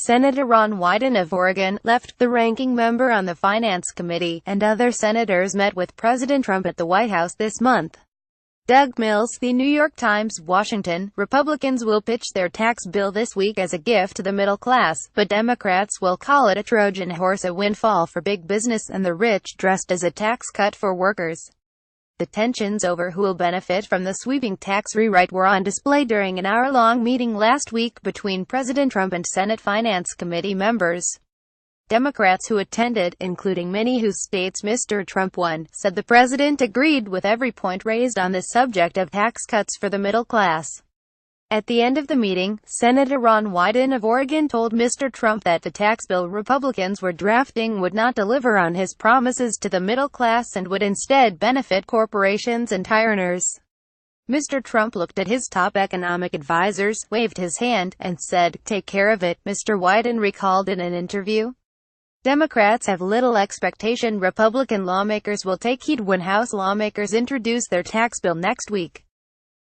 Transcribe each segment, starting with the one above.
Senator Ron Wyden of Oregon, left the ranking member on the Finance Committee, and other senators met with President Trump at the White House this month. Doug Mills, The New York Times, Washington. Republicans will pitch their tax bill this week as a gift to the middle class, but Democrats will call it a Trojan horse, a windfall for big business and the rich, dressed as a tax cut for workers. The tensions over who will benefit from the sweeping tax rewrite were on display during an hour-long meeting last week between President Trump and Senate Finance Committee members. Democrats who attended, including many whose states Mr. Trump won, said the president agreed with every point raised on the subject of tax cuts for the middle class. At the end of the meeting, Senator Ron Wyden of Oregon told Mr. Trump that the tax bill Republicans were drafting would not deliver on his promises to the middle class and would instead benefit corporations and high earners. Mr. Trump looked at his top economic advisors, waved his hand, and said, "Take care of it," Mr. Wyden recalled in an interview. Democrats have little expectation Republican lawmakers will take heed when House lawmakers introduce their tax bill next week.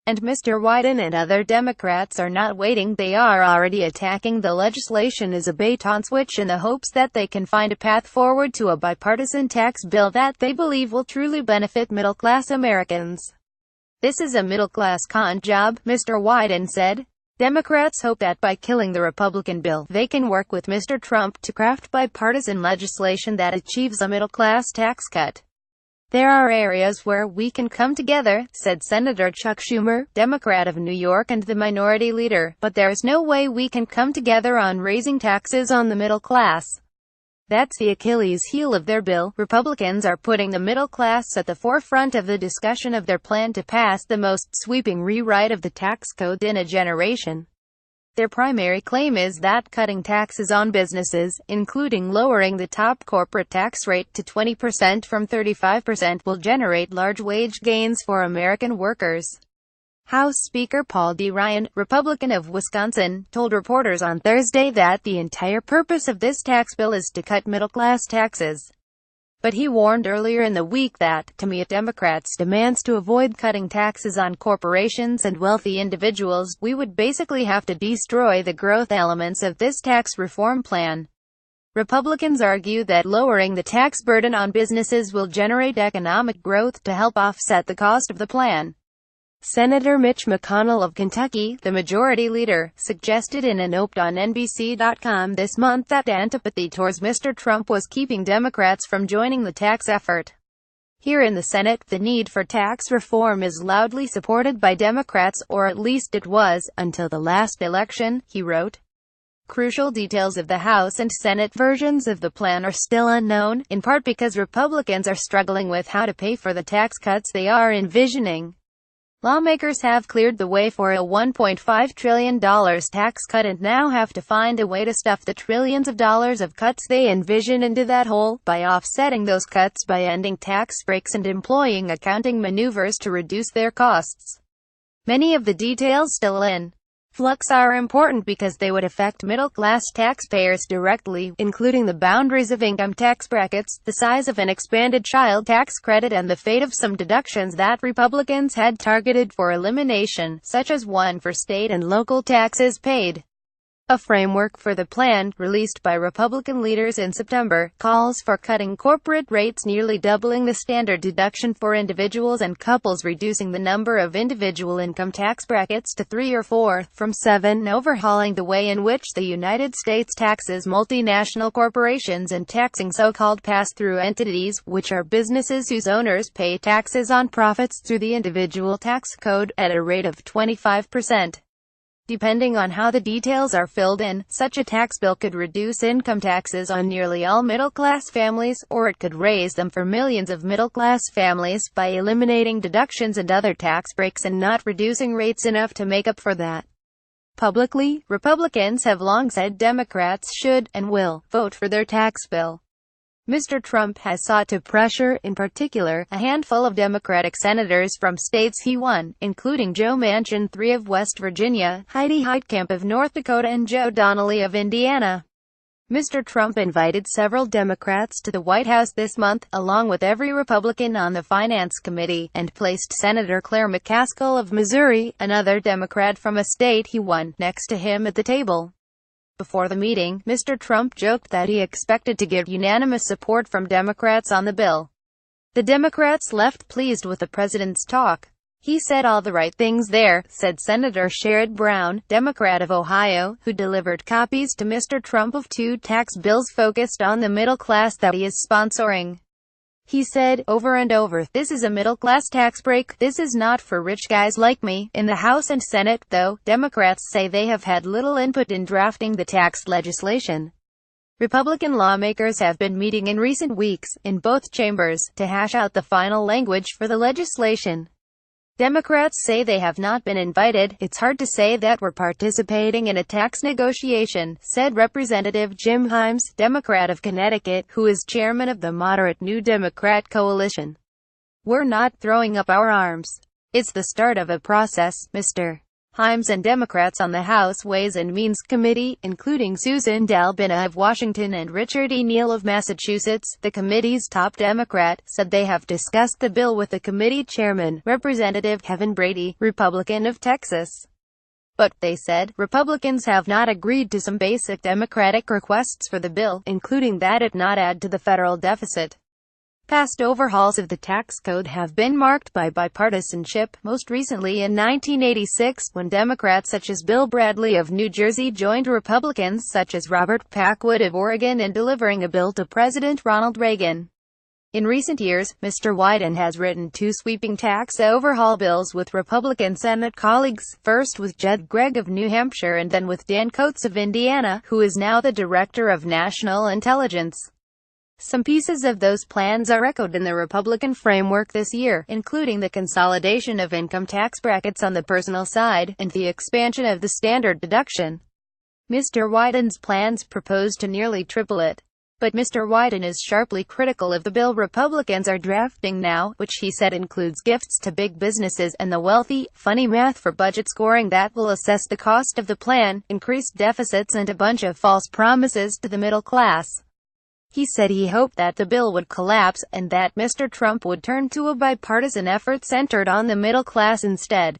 And Mr. Wyden and other Democrats are not waiting, they are already attacking the legislation as a bait-and-switch in the hopes that they can find a path forward to a bipartisan tax bill that they believe will truly benefit middle-class Americans. "This is a middle-class con job," Mr. Wyden said. Democrats hope that by killing the Republican bill, they can work with Mr. Trump to craft bipartisan legislation that achieves a middle-class tax cut. "There are areas where we can come together," said Senator Chuck Schumer, Democrat of New York and the minority leader, "but there's no way we can come together on raising taxes on the middle class. That's the Achilles heel of their bill." Republicans are putting the middle class at the forefront of the discussion of their plan to pass the most sweeping rewrite of the tax code in a generation. Their primary claim is that cutting taxes on businesses, including lowering the top corporate tax rate to 20% from 35%, will generate large wage gains for American workers. House Speaker Paul D. Ryan, Republican of Wisconsin, told reporters on Thursday that the entire purpose of this tax bill is to cut middle-class taxes. But he warned earlier in the week that, to meet Democrats' demands to avoid cutting taxes on corporations and wealthy individuals, we would basically have to destroy the growth elements of this tax reform plan. Republicans argue that lowering the tax burden on businesses will generate economic growth to help offset the cost of the plan. Senator Mitch McConnell of Kentucky, the majority leader, suggested in an op-ed on NBC.com this month that antipathy towards Mr. Trump was keeping Democrats from joining the tax effort. Here in the Senate, the need for tax reform is loudly supported by Democrats, or at least it was, until the last election, he wrote. Crucial details of the House and Senate versions of the plan are still unknown, in part because Republicans are struggling with how to pay for the tax cuts they are envisioning. Lawmakers have cleared the way for a $1.5 trillion tax cut and now have to find a way to stuff the trillions of dollars of cuts they envision into that hole, by offsetting those cuts by ending tax breaks and employing accounting maneuvers to reduce their costs. Many of the details still in flux are important because they would affect middle-class taxpayers directly, including the boundaries of income tax brackets, the size of an expanded child tax credit and the fate of some deductions that Republicans had targeted for elimination, such as one for state and local taxes paid. A framework for the plan, released by Republican leaders in September, calls for cutting corporate rates, nearly doubling the standard deduction for individuals and couples, reducing the number of individual income tax brackets to 3 or 4, from 7, overhauling the way in which the United States taxes multinational corporations and taxing so-called pass-through entities, which are businesses whose owners pay taxes on profits through the individual tax code, at a rate of 25%. Depending on how the details are filled in, such a tax bill could reduce income taxes on nearly all middle-class families, or it could raise them for millions of middle-class families, by eliminating deductions and other tax breaks and not reducing rates enough to make up for that. Publicly, Republicans have long said Democrats should, and will, vote for their tax bill. Mr. Trump has sought to pressure, in particular, a handful of Democratic senators from states he won, including Joe Manchin III of West Virginia, Heidi Heitkamp of North Dakota and Joe Donnelly of Indiana. Mr. Trump invited several Democrats to the White House this month, along with every Republican on the Finance Committee, and placed Senator Claire McCaskill of Missouri, another Democrat from a state he won, next to him at the table. Before the meeting, Mr. Trump joked that he expected to get unanimous support from Democrats on the bill. The Democrats left pleased with the president's talk. "He said all the right things there," said Senator Sherrod Brown, Democrat of Ohio, who delivered copies to Mr. Trump of two tax bills focused on the middle class that he is sponsoring. He said, over and over, "This is a middle-class tax break. This is not for rich guys like me." In the House and Senate, though, Democrats say they have had little input in drafting the tax legislation. Republican lawmakers have been meeting in recent weeks, in both chambers, to hash out the final language for the legislation. Democrats say they have not been invited. "It's hard to say that we're participating in a tax negotiation," said Representative Jim Himes, Democrat of Connecticut, who is chairman of the moderate New Democrat coalition. "We're not throwing up our arms. It's the start of a process." Mr. Himes and Democrats on the House Ways and Means Committee, including Susan Dalbina of Washington and Richard E. Neal of Massachusetts, the committee's top Democrat, said they have discussed the bill with the committee chairman, Representative Kevin Brady, Republican of Texas. But, they said, Republicans have not agreed to some basic Democratic requests for the bill, including that it not add to the federal deficit. Past overhauls of the tax code have been marked by bipartisanship, most recently in 1986, when Democrats such as Bill Bradley of New Jersey joined Republicans such as Robert Packwood of Oregon in delivering a bill to President Ronald Reagan. In recent years, Mr. Wyden has written two sweeping tax overhaul bills with Republican Senate colleagues, first with Jed Gregg of New Hampshire and then with Dan Coats of Indiana, who is now the Director of National Intelligence. Some pieces of those plans are echoed in the Republican framework this year, including the consolidation of income tax brackets on the personal side, and the expansion of the standard deduction. Mr. Wyden's plans propose to nearly triple it. But Mr. Wyden is sharply critical of the bill Republicans are drafting now, which he said includes gifts to big businesses and the wealthy, funny math for budget scoring that will assess the cost of the plan, increased deficits and a bunch of false promises to the middle class. He said he hoped that the bill would collapse, and that Mr. Trump would turn to a bipartisan effort centered on the middle class instead.